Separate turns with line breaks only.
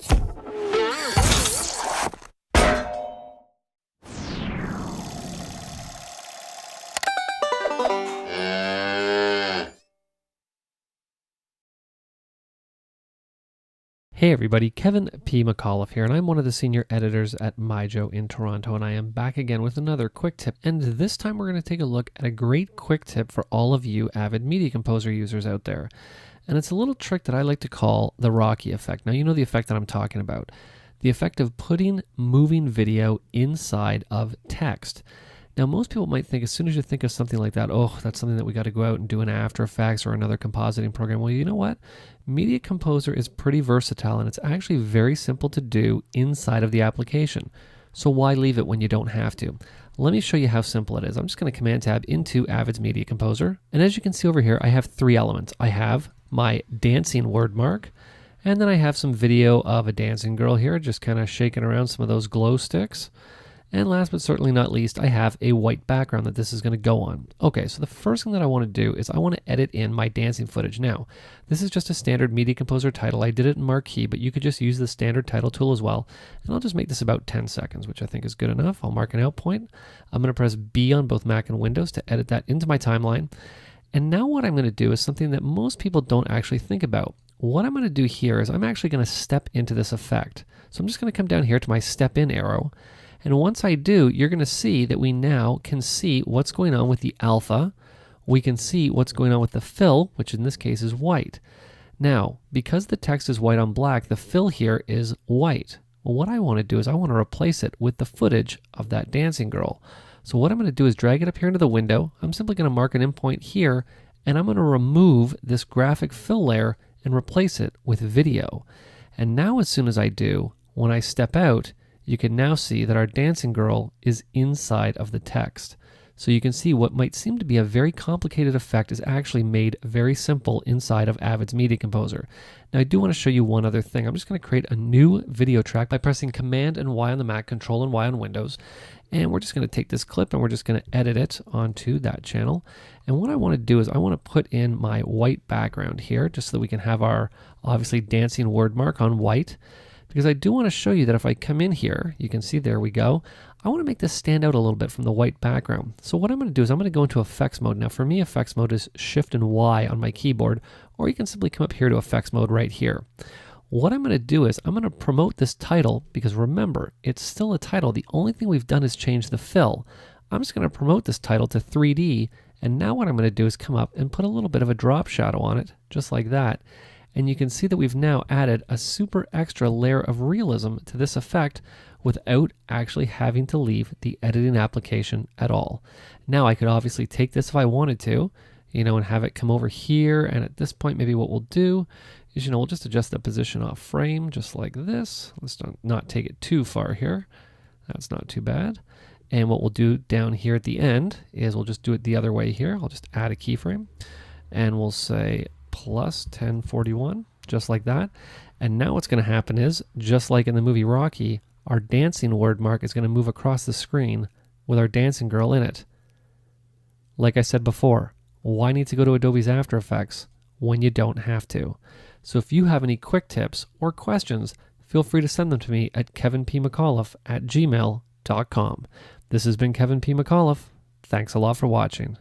Hey everybody, Kevin P. McAuliffe here, and I'm one of the senior editors at MyJo in Toronto, and I am back again with another quick tip. And this time we're going to take a look at a great quick tip for all of you AVID Media Composer users out there. And it's a little trick that I like to call the Rocky effect. Now you know the effect that I'm talking about. The effect of putting moving video inside of text. Now, most people might think, as soon as you think of something like that, oh, that's something that we got to go out and do in After Effects or another compositing program. Well, you know what? Media Composer is pretty versatile, and it's actually very simple to do inside of the application. So why leave it when you don't have to? Let me show you how simple it is. I'm just going to Command Tab into AVID's Media Composer. And as you can see over here, I have three elements. I have my dancing word mark, and then I have some video of a dancing girl here, just kind of shaking around some of those glow sticks. And last but certainly not least, I have a white background that this is going to go on. Okay, so the first thing that I want to do is I want to edit in my dancing footage. Now, this is just a standard Media Composer title. I did it in Marquee, but you could just use the standard title tool as well. And I'll just make this about 10 seconds, which I think is good enough. I'll mark an out point. I'm going to press B on both Mac and Windows to edit that into my timeline. And now what I'm going to do is something that most people don't actually think about. What I'm going to do here is I'm actually going to step into this effect. So I'm just going to come down here to my step in arrow. And once I do, you're going to see that we now can see what's going on with the alpha. We can see what's going on with the fill, which in this case is white. Now, because the text is white on black, the fill here is white. Well, what I want to do is I want to replace it with the footage of that dancing girl. So what I'm going to do is drag it up here into the window. I'm simply going to mark an endpoint here, and I'm going to remove this graphic fill layer and replace it with video. And now as soon as I do, when I step out, you can now see that our dancing girl is inside of the text. So you can see what might seem to be a very complicated effect is actually made very simple inside of AVID's Media Composer. Now I do want to show you one other thing. I'm just going to create a new video track by pressing Command and Y on the Mac, Control and Y on Windows. And we're just going to take this clip and we're just going to edit it onto that channel. And what I want to do is I want to put in my white background here just so that we can have our obviously dancing word mark on white. Because I do want to show you that if I come in here, you can see there we go. I want to make this stand out a little bit from the white background. So what I'm going to do is I'm going to go into effects mode. Now for me, effects mode is Shift and Y on my keyboard, or you can simply come up here to effects mode right here. What I'm going to do is I'm going to promote this title because remember, it's still a title. The only thing we've done is change the fill. I'm just going to promote this title to 3D. And now what I'm going to do is come up and put a little bit of a drop shadow on it, just like that. And you can see that we've now added a super extra layer of realism to this effect without actually having to leave the editing application at all. Now I could obviously take this if I wanted to, and have it come over here. And at this point, maybe what we'll do is, we'll just adjust the position off frame just like this. Let's not take it too far here. That's not too bad. And what we'll do down here at the end is we'll just do it the other way here. I'll just add a keyframe and we'll say plus 1041, just like that. And now what's going to happen is, just like in the movie Rocky, our dancing word mark is going to move across the screen with our dancing girl in it. Like I said before, why need to go to Adobe's After Effects when you don't have to? So if you have any quick tips or questions, feel free to send them to me at kevinpmcauliffe@gmail.com. This has been Kevin P. McAuliffe. Thanks a lot for watching.